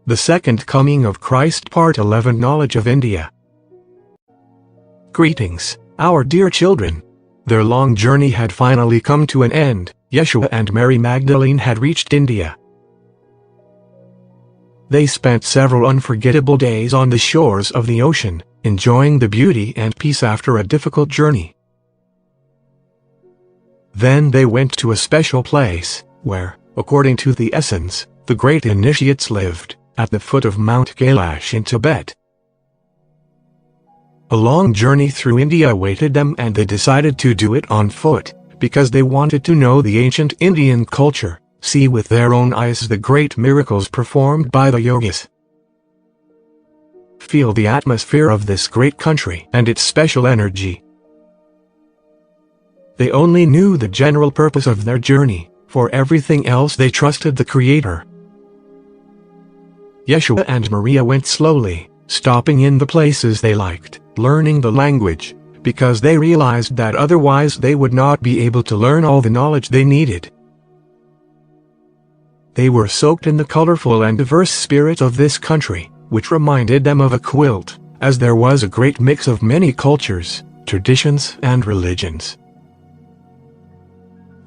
The Second Coming of Christ Part 11 Knowledge of India. Greetings, our dear children. Their long journey had finally come to an end. Yeshua and Mary Magdalene had reached India. They spent several unforgettable days on the shores of the ocean, enjoying the beauty and peace after a difficult journey. Then they went to a special place, where, according to the essence, the great initiates lived, at the foot of Mount Kailash in Tibet. A long journey through India awaited them, and they decided to do it on foot, because they wanted to know the ancient Indian culture, see with their own eyes the great miracles performed by the yogis. Feel the atmosphere of this great country and its special energy. They only knew the general purpose of their journey. For everything else they trusted the Creator. Yeshua and Maria went slowly, stopping in the places they liked, learning the language, because they realized that otherwise they would not be able to learn all the knowledge they needed. They were soaked in the colorful and diverse spirit of this country, which reminded them of a quilt, as there was a great mix of many cultures, traditions, and religions.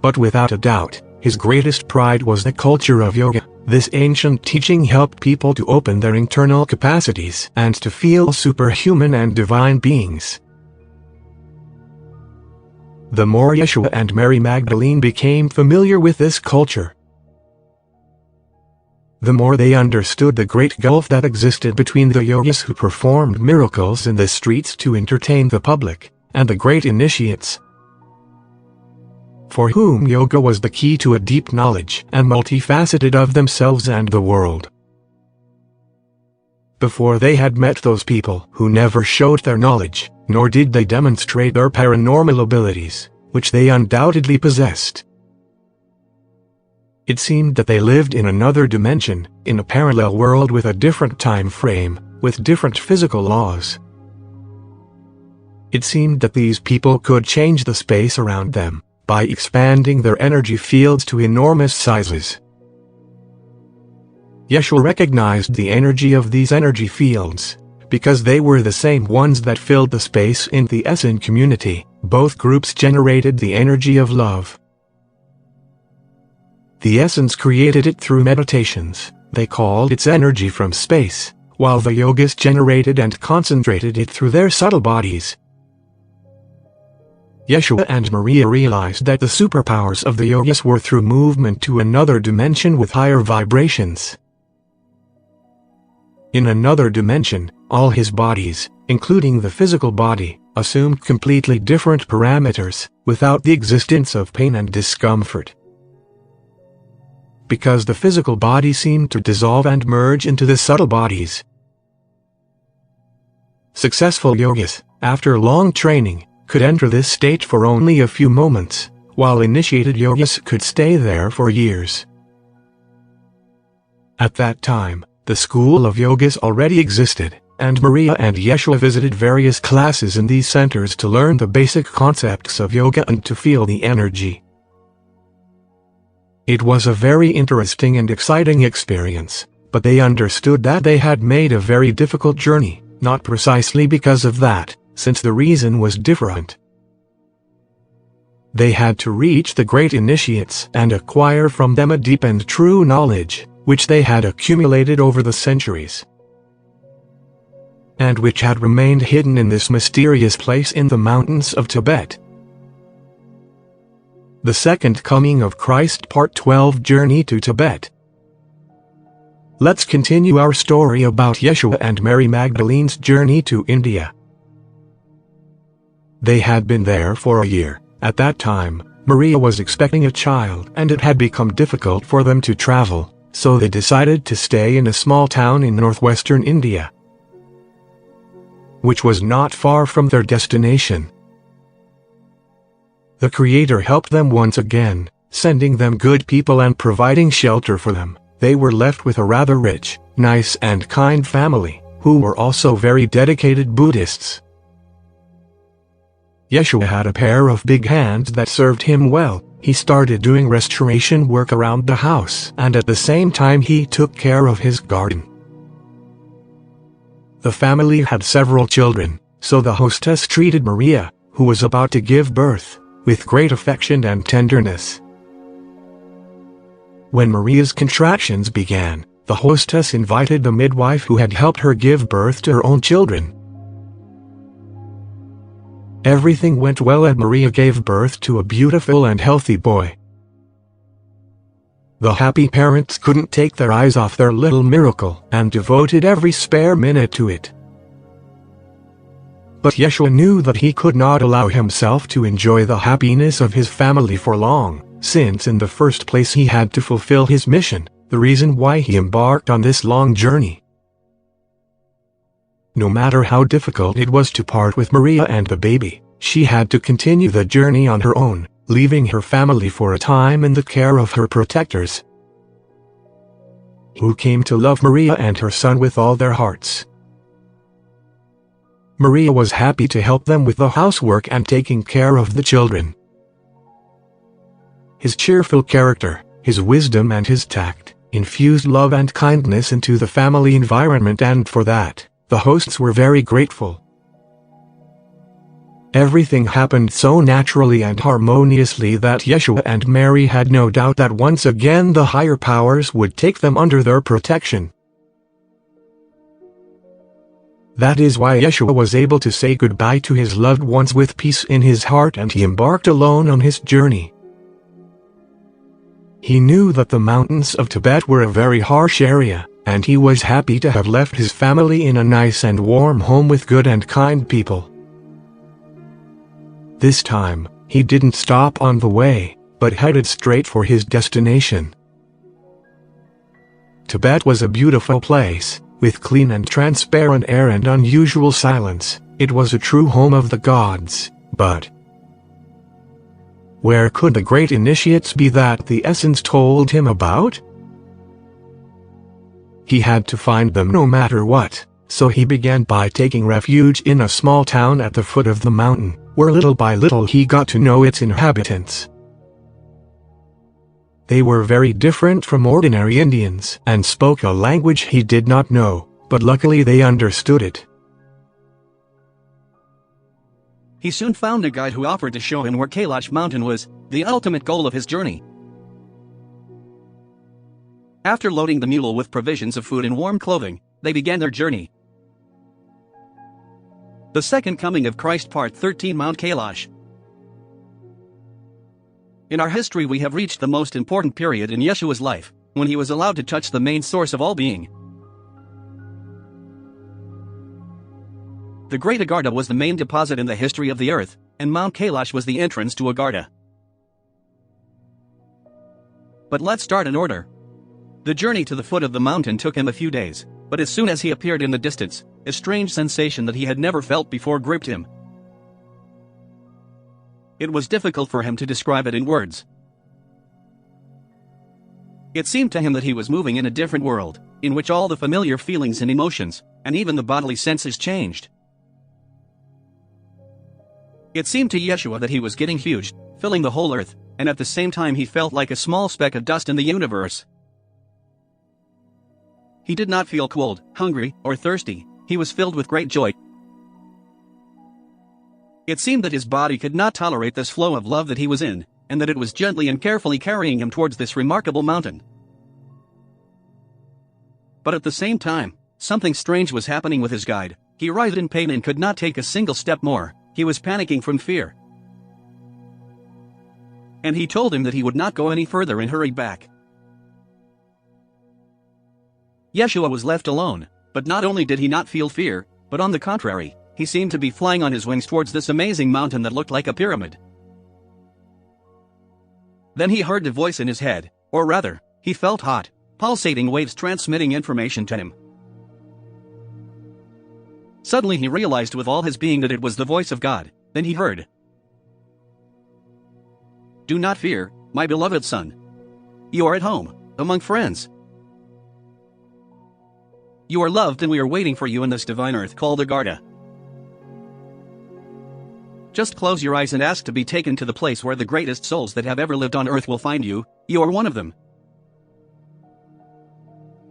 But without a doubt, his greatest pride was the culture of yoga. This ancient teaching helped people to open their internal capacities and to feel superhuman and divine beings. The more Yeshua and Mary Magdalene became familiar with this culture, the more they understood the great gulf that existed between the yogis who performed miracles in the streets to entertain the public, and the great initiates, for whom yoga was the key to a deep knowledge and multifaceted of themselves and the world. Before they had met those people who never showed their knowledge, nor did they demonstrate their paranormal abilities, which they undoubtedly possessed. It seemed that they lived in another dimension, in a parallel world with a different time frame, with different physical laws. It seemed that these people could change the space around them by expanding their energy fields to enormous sizes. Yeshua recognized the energy of these energy fields, because they were the same ones that filled the space in the Essen community. Both groups generated the energy of love. The Essence created it through meditations. They called its energy from space, while the yogis generated and concentrated it through their subtle bodies. Yeshua and Maria realized that the superpowers of the yogis were through movement to another dimension with higher vibrations. In another dimension, all his bodies, including the physical body, assumed completely different parameters, without the existence of pain and discomfort. Because the physical body seemed to dissolve and merge into the subtle bodies. Successful yogis, after long training, could enter this state for only a few moments, while initiated yogis could stay there for years. At that time, the school of yogis already existed, and Maria and Yeshua visited various classes in these centers to learn the basic concepts of yoga and to feel the energy. It was a very interesting and exciting experience, but they understood that they had made a very difficult journey, not precisely because of that, since the reason was different. They had to reach the great initiates and acquire from them a deep and true knowledge, which they had accumulated over the centuries, and which had remained hidden in this mysterious place in the mountains of Tibet. The Second Coming of Christ Part 12 Journey to Tibet. Let's continue our story about Yeshua and Mary Magdalene's journey to India. They had been there for a year. At that time, Maria was expecting a child and it had become difficult for them to travel, so they decided to stay in a small town in northwestern India, which was not far from their destination. The Creator helped them once again, sending them good people and providing shelter for them. They were left with a rather rich, nice and kind family, who were also very dedicated Buddhists. Yeshua had a pair of big hands that served him well. He started doing restoration work around the house, and at the same time he took care of his garden. The family had several children, so the hostess treated Maria, who was about to give birth, with great affection and tenderness. When Maria's contractions began, the hostess invited the midwife who had helped her give birth to her own children. Everything went well and Maria gave birth to a beautiful and healthy boy. The happy parents couldn't take their eyes off their little miracle and devoted every spare minute to it. But Yeshua knew that he could not allow himself to enjoy the happiness of his family for long, since in the first place he had to fulfill his mission, the reason why he embarked on this long journey. No matter how difficult it was to part with Maria and the baby, she had to continue the journey on her own, leaving her family for a time in the care of her protectors, who came to love Maria and her son with all their hearts. Maria was happy to help them with the housework and taking care of the children. His cheerful character, his wisdom and his tact, infused love and kindness into the family environment, and for that, the hosts were very grateful. Everything happened so naturally and harmoniously that Yeshua and Mary had no doubt that once again the higher powers would take them under their protection. That is why Yeshua was able to say goodbye to his loved ones with peace in his heart, and he embarked alone on his journey. He knew that the mountains of Tibet were a very harsh area, and he was happy to have left his family in a nice and warm home with good and kind people. This time, he didn't stop on the way, but headed straight for his destination. Tibet was a beautiful place, with clean and transparent air and unusual silence. It was a true home of the gods, but where could the great initiates be that the essence told him about? He had to find them no matter what, so he began by taking refuge in a small town at the foot of the mountain, where little by little he got to know its inhabitants. They were very different from ordinary Indians and spoke a language he did not know, but luckily they understood it. He soon found a guide who offered to show him where Kailash Mountain was, the ultimate goal of his journey. After loading the mule with provisions of food and warm clothing, they began their journey. The Second Coming of Christ Part 13, Mount Kailash. In our history we have reached the most important period in Yeshua's life, when he was allowed to touch the main source of all being. The Great Agartha was the main deposit in the history of the earth, and Mount Kailash was the entrance to Agartha. But let's start in order. The journey to the foot of the mountain took him a few days, but as soon as he appeared in the distance, a strange sensation that he had never felt before gripped him. It was difficult for him to describe it in words. It seemed to him that he was moving in a different world, in which all the familiar feelings and emotions, and even the bodily senses changed. It seemed to Yeshua that he was getting huge, filling the whole earth, and at the same time he felt like a small speck of dust in the universe. He did not feel cold, hungry, or thirsty. He was filled with great joy. It seemed that his body could not tolerate this flow of love that he was in, and that it was gently and carefully carrying him towards this remarkable mountain. But at the same time, something strange was happening with his guide. He writhed in pain and could not take a single step more. He was panicking from fear. And he told him that he would not go any further and hurried back. Yeshua was left alone, but not only did he not feel fear, but on the contrary, he seemed to be flying on his wings towards this amazing mountain that looked like a pyramid. Then he heard a voice in his head, or rather, he felt hot, pulsating waves transmitting information to him. Suddenly he realized with all his being that it was the voice of God. Then he heard, "Do not fear, my beloved son. You are at home, among friends. You are loved and we are waiting for you in this divine earth called Agartha. Just close your eyes and ask to be taken to the place where the greatest souls that have ever lived on earth will find you. You are one of them.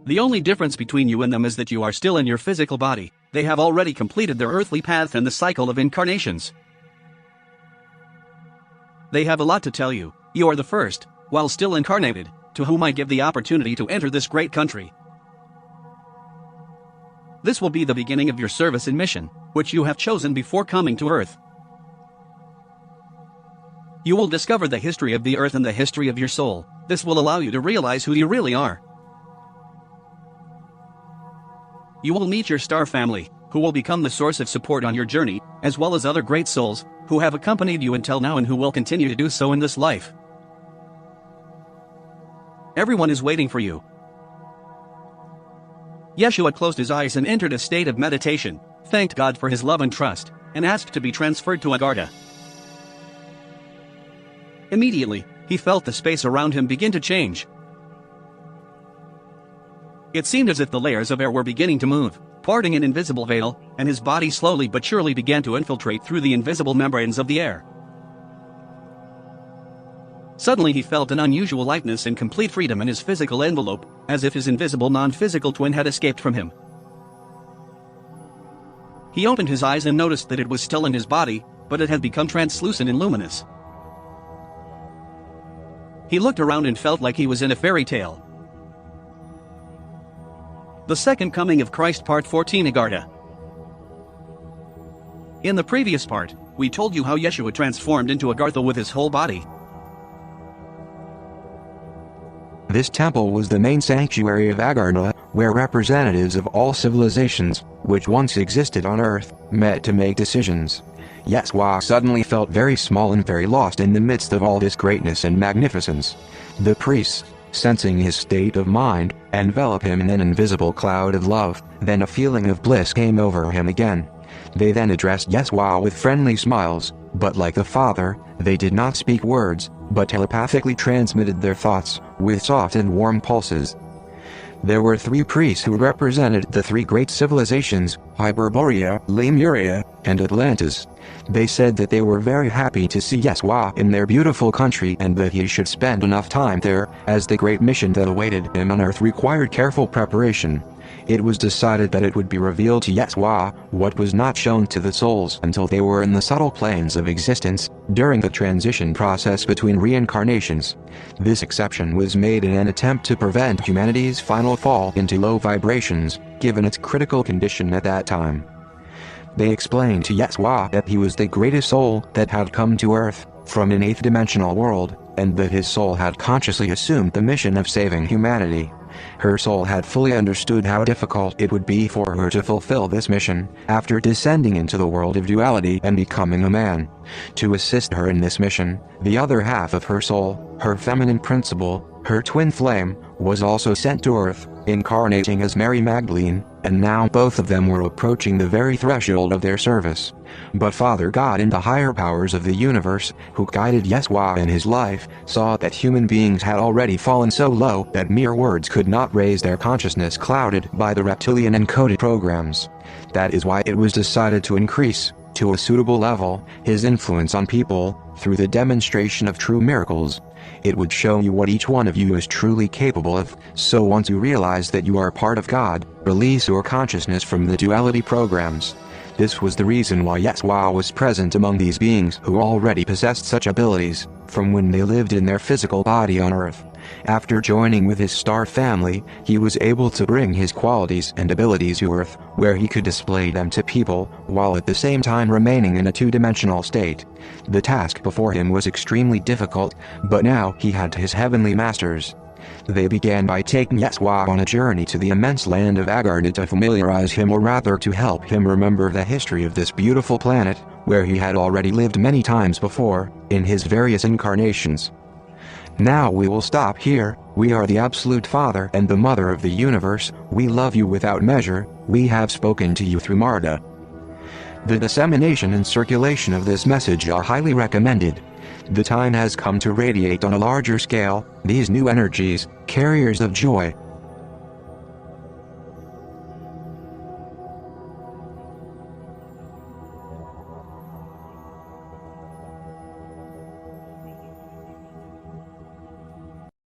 The only difference between you and them is that you are still in your physical body, They have already completed their earthly path and the cycle of incarnations. They have a lot to tell you. You are the first, while still incarnated, to whom I give the opportunity to enter this great country. This will be the beginning of your service and mission, which you have chosen before coming to Earth. You will discover the history of the Earth and the history of your soul. This will allow you to realize who you really are. You will meet your star family, who will become the source of support on your journey, as well as other great souls, who have accompanied you until now and who will continue to do so in this life. Everyone is waiting for you. Yeshua closed his eyes and entered a state of meditation, thanked God for his love and trust, and asked to be transferred to Agartha. Immediately, he felt the space around him begin to change. It seemed as if the layers of air were beginning to move, parting an invisible veil, and his body slowly but surely began to infiltrate through the invisible membranes of the air. Suddenly he felt an unusual lightness and complete freedom in his physical envelope, as if his invisible non-physical twin had escaped from him. He opened his eyes and noticed that it was still in his body, but it had become translucent and luminous. He looked around and felt like he was in a fairy tale. The Second Coming of Christ Part 14 Agartha. In the previous part, we told you how Yeshua transformed into Agartha with his whole body. This temple was the main sanctuary of Agartha, where representatives of all civilizations, which once existed on Earth, met to make decisions. Yeshua suddenly felt very small and very lost in the midst of all this greatness and magnificence. The priests, sensing his state of mind, enveloped him in an invisible cloud of love. Then a feeling of bliss came over him again. They then addressed Yeshua with friendly smiles, but like the Father, they did not speak words, but telepathically transmitted their thoughts, with soft and warm pulses. There were 3 priests who represented the 3 great civilizations, Hyperborea, Lemuria, and Atlantis. They said that they were very happy to see Yeshua in their beautiful country and that he should spend enough time there, as the great mission that awaited him on Earth required careful preparation. It was decided that it would be revealed to Yeshua what was not shown to the souls until they were in the subtle planes of existence, during the transition process between reincarnations. This exception was made in an attempt to prevent humanity's final fall into low vibrations, given its critical condition at that time. They explained to Yeshua that he was the greatest soul that had come to Earth, from an 8th dimensional world, and that his soul had consciously assumed the mission of saving humanity. Her soul had fully understood how difficult it would be for her to fulfill this mission, after descending into the world of duality and becoming a man. To assist her in this mission, the other half of her soul, her feminine principle, her twin flame, was also sent to Earth, incarnating as Mary Magdalene, and now both of them were approaching the very threshold of their service. But Father God and the higher powers of the universe, who guided Yeshua in his life, saw that human beings had already fallen so low that mere words could not raise their consciousness, clouded by the reptilian encoded programs. That is why it was decided to increase, to a suitable level, his influence on people, through the demonstration of true miracles. It would show you what each one of you is truly capable of, so once you realize that you are part of God, release your consciousness from the duality programs. This was the reason why Yeshua was present among these beings who already possessed such abilities, from when they lived in their physical body on Earth. After joining with his star family, he was able to bring his qualities and abilities to Earth, where he could display them to people, while at the same time remaining in a 2-dimensional state. The task before him was extremely difficult, but now he had his heavenly masters. They began by taking Yeshua on a journey to the immense land of Agartha to familiarize him, or rather to help him remember the history of this beautiful planet, where he had already lived many times before, in his various incarnations. Now we will stop here. We are the Absolute Father and the Mother of the Universe. We love you without measure. We have spoken to you through Marta. The dissemination and circulation of this message are highly recommended. The time has come to radiate on a larger scale these new energies, carriers of joy,